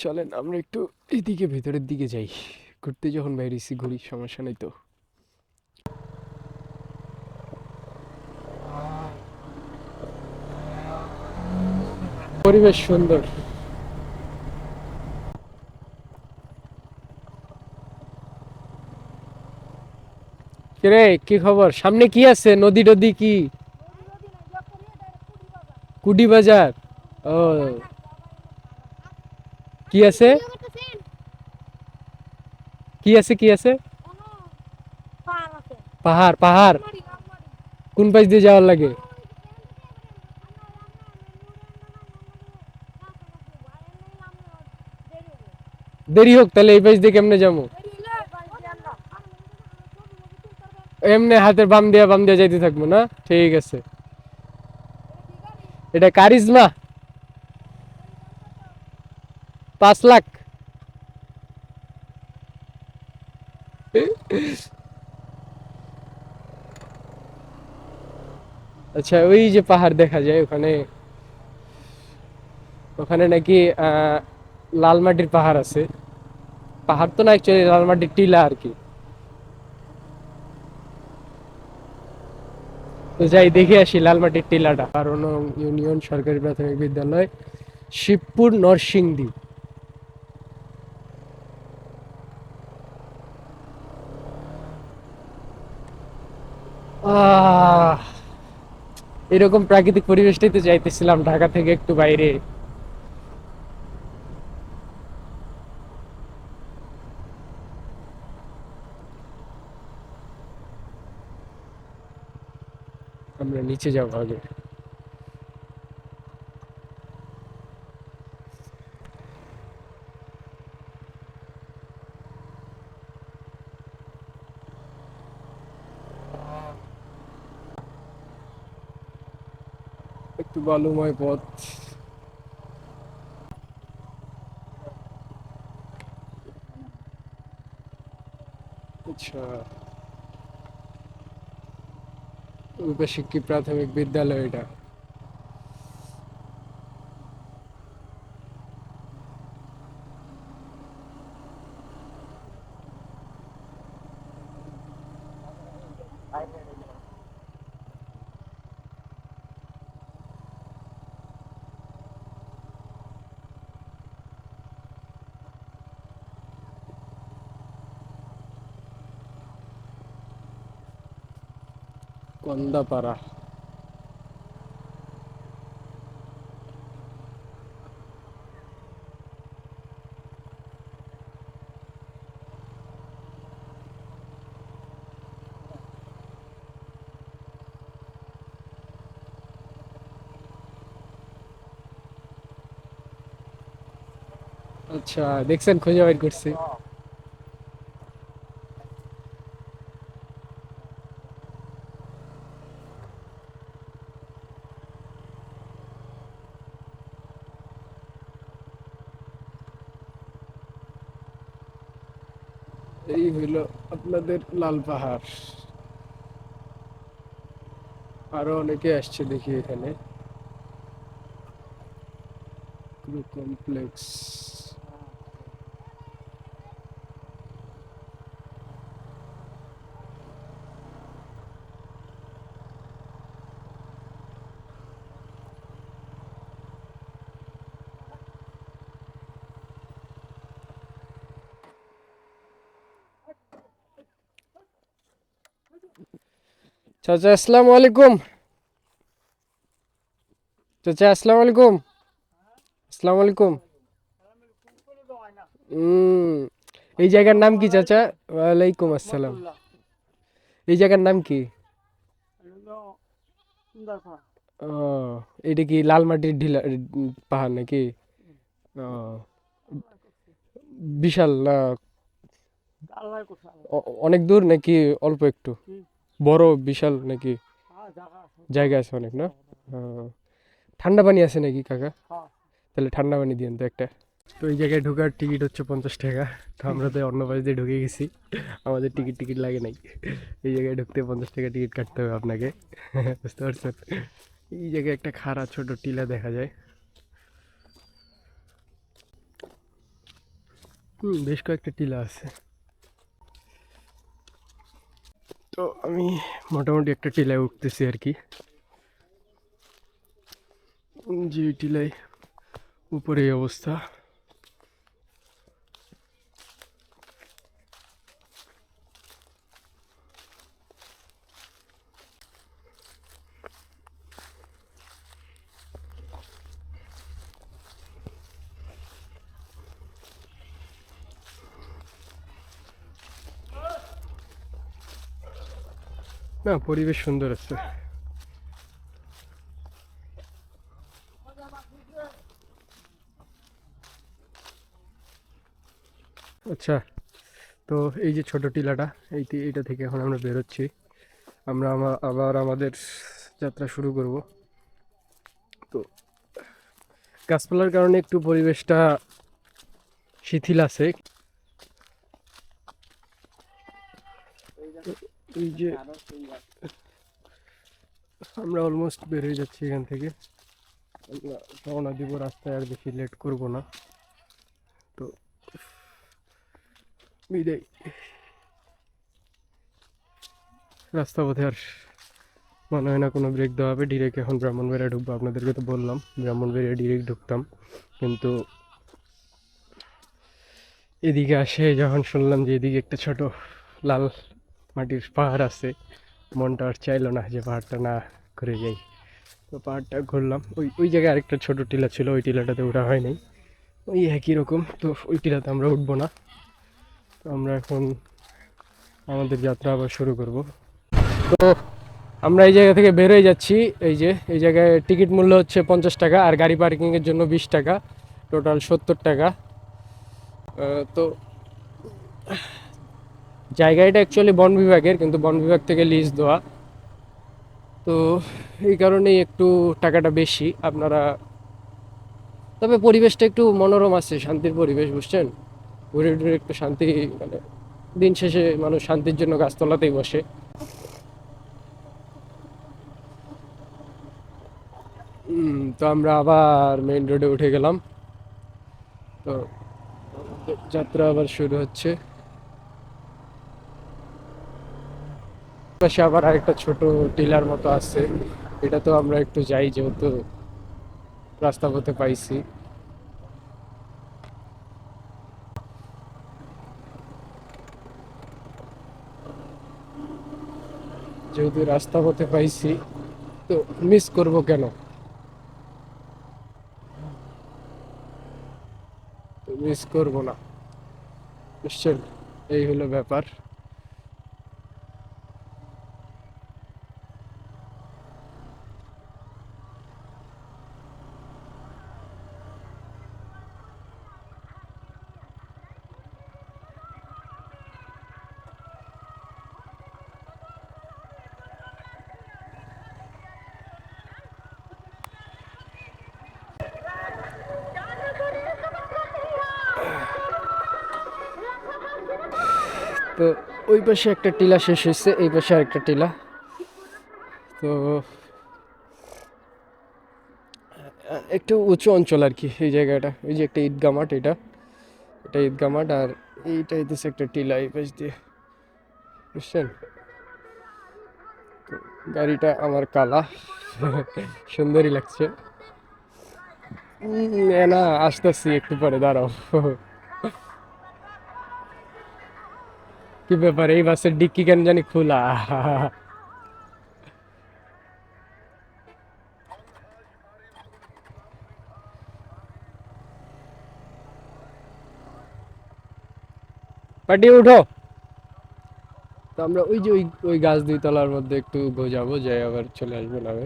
চলেন আমরা একটু এদিকে ভেতরের দিকে যাই। ঘুরতে যখন বাইরেছি ঘুরি, সমস্যা নেই তো। পরিবেশ সুন্দর। কিরে, কি খবর? সামনে কি আছে? নদী টদী কি? কুডি বাজার? ও, কি আছে? কি আছে? কি আছে? পাহাড়? পাহাড় কোন পাশ দিয়ে যাওয়ার লাগে? দেরি হোক তাহলে এই পাশ দিয়ে কেমনে যাবো? এমনি হাতের বাম দিয়া যাইতে থাকবো না? ঠিক আছে। এটা কারিজমা? 5 লাখ? আচ্ছা, ওই যে পাহাড় দেখা যায় ওখানে, ওখানে নাকি লাল মাটির পাহাড় আছে। পাহাড় তো না, অ্যাকচুয়ালি লাল মাটির টিলা আর কি। তো যাই দেখে আসি লাল মাটির টিলাটা। 12 নং ইউনিয়ন সরকারি প্রাথমিক বিদ্যালয়, শিবপুর, নরসিংদী। আহ এরকম প্রাকৃতিক পরিবেশটাই তো চাইতেছিলাম, ঢাকা থেকে একটু বাইরে। আমরা নিচে যাবো আগে। একটু বালুময় পথ। আচ্ছা, রূপশিক্ষী প্রাথমিক বিদ্যালয় এটা। কন্দাপাড়া। আচ্ছা, দেখছেন, খুঁজে বের করছি। এই হইল আপনাদের লাল পাহাড়। আরো অনেকে আসছে দেখি এখানে। কমপ্লেক্স। চাচা আসসালামু আলাইকুম। চাচা আসসালামু আলাইকুম। আসসালামু আলাইকুম। উম এই জায়গার নাম কি চাচা? ওয়ালাইকুম আসসালাম। এই জায়গার নাম কি? ও, এটা কি লাল মাটির ঢিলা পাহাড় নাকি? ও, বিশাল না? অনেক দূর নাকি অল্প একটু? বড় বিশাল নাকি? জায়গা আছে অনেক না? ও, ঠান্ডা পানি আছে নাকি কাকা? তাহলে ঠান্ডা পানি দিন তো একটা। তো এই জায়গায় ঢোকার টিকিট হচ্ছে 50 টাকা। তো আমরা তো অন্য পাশ দিয়ে ঢুকে গেছি, আমাদের টিকিট টিকিট লাগে নাই। এই জায়গায় ঢুকতে 50 টাকা টিকিট কাটতে হবে আপনাকে। বুঝতে পারছেন? এই জায়গায় একটা খাড়া ছোট টিলা দেখা যায়। বেশ কয়েকটা টিলা আছে। তো আমি মোটামুটি একটা টিলায় উঠতেছি আর কি, যে টিলায় উপরে এই অবস্থা। না, পরিবেশ সুন্দর আছে। আচ্ছা, তো এই যে ছোট টিলাটা, এইটা থেকে এখন আমরা বেরোচ্ছি। আমরা আবার আমাদের যাত্রা শুরু করব। তো গাছপালার কারণে একটু পরিবেশটা শিথিল আছে। এই যে আমরা অলমোস্ট বের হয়ে যাচ্ছি এখান থেকে। আমরা রওনা দিব, রাস্তায় আর বেশি লেট করব না। তো বিদায়। রাস্তা পথে আর মনে হয় না কোনো ব্রেক দেওয়া হবে, ডিরেক্ট এখন ব্রাহ্মণবাড়িয়া ঢুকবো। আপনাদেরকে তো বললাম ব্রাহ্মণবাড়িয়া ডিরেক্ট ঢুকতাম, কিন্তু এদিকে আসে যখন শুনলাম যে এদিকে একটা ছোট লাল মাটির পাহাড় আছে, মনটা আর চাইলো না যে পাহাড়টা না ঘুরে যাই। তো পাহাড়টা ঘুরলাম। ওই ওই জায়গায় আরেকটা ছোট টিলা ছিল, ওই টিলাটাতে ওঠা হয় নাই। ওই একই রকম, তো ওই টিলাতে আমরা উঠবো না। তো আমরা এখন আমাদের যাত্রা আবার শুরু করব। তো আমরা এই জায়গা থেকে বের হয়ে যাচ্ছি। এই যে এই জায়গায় টিকিট মূল্য হচ্ছে 50 টাকা, আর গাড়ি পার্কিংয়ের জন্য 20 টাকা, টোটাল 70 টাকা। তো জায়গাটা অ্যাকচুয়ালি বন বিভাগের, কিন্তু বন বিভাগ থেকে লিজ দেওয়া, তো এই কারণেই একটু টাকাটা বেশি। আপনারা, তবে পরিবেশটা একটু মনোরম আছে, শান্তির পরিবেশ, বুঝছেন। ঘুরে ঘুরে একটু শান্তি, মানে দিন শেষে মানুষ শান্তির জন্য গাছতলাতেই বসে। তো আমরা আবার মেইন রোডে উঠে গেলাম। তো যাত্রা আবার শুরু হচ্ছে। পাশে আবার আরেকটা ছোট টিলার মতো আছে, এটা তো আমরা একটু যাই, যেহেতু রাস্তা পথে পাইছি। যেহেতু রাস্তা পথে পাইছি, তো মিস করব কেন, তো মিস করব না, বুঝছেন। এই হলো ব্যাপার। তো ওই পাশে একটা টিলা শেষ হয়েছে, এই পাশে আরেকটা টিলা। তো একটু উঁচু অঞ্চল আর কি এই জায়গাটা। ওই যে একটা ঈদগাহ মাঠ, এটা এটা ঈদগাহ মাঠ, আর এইটা হইতেছে একটা টিলা এই পাশ দিয়ে, বুঝছেন। তো গাড়িটা আমার কালা, সুন্দরই লাগছে। না, আসতেছি একটু পরে, দাঁড়াও। কি ব্যাপার, এই বাসের ডিক্কি কেন জানি খোলা? পাঠিয়ে উঠো। তো আমরা ওই যে ওই ওই গাছ দুই তলার মধ্যে একটু যাবো, যাই আবার চলে আসবো নামে।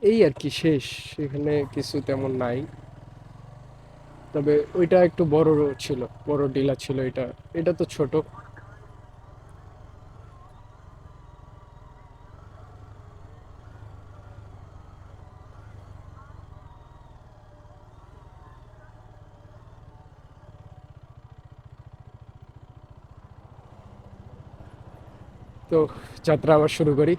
এই আর কি, শেষ। এখানে কিছু তেমন নাই, তবে ওইটা একটু বড় ছিল, বড় টিলা ছিল। এটা এটা তো ছোট। তো যাত্রা আবার শুরু করি।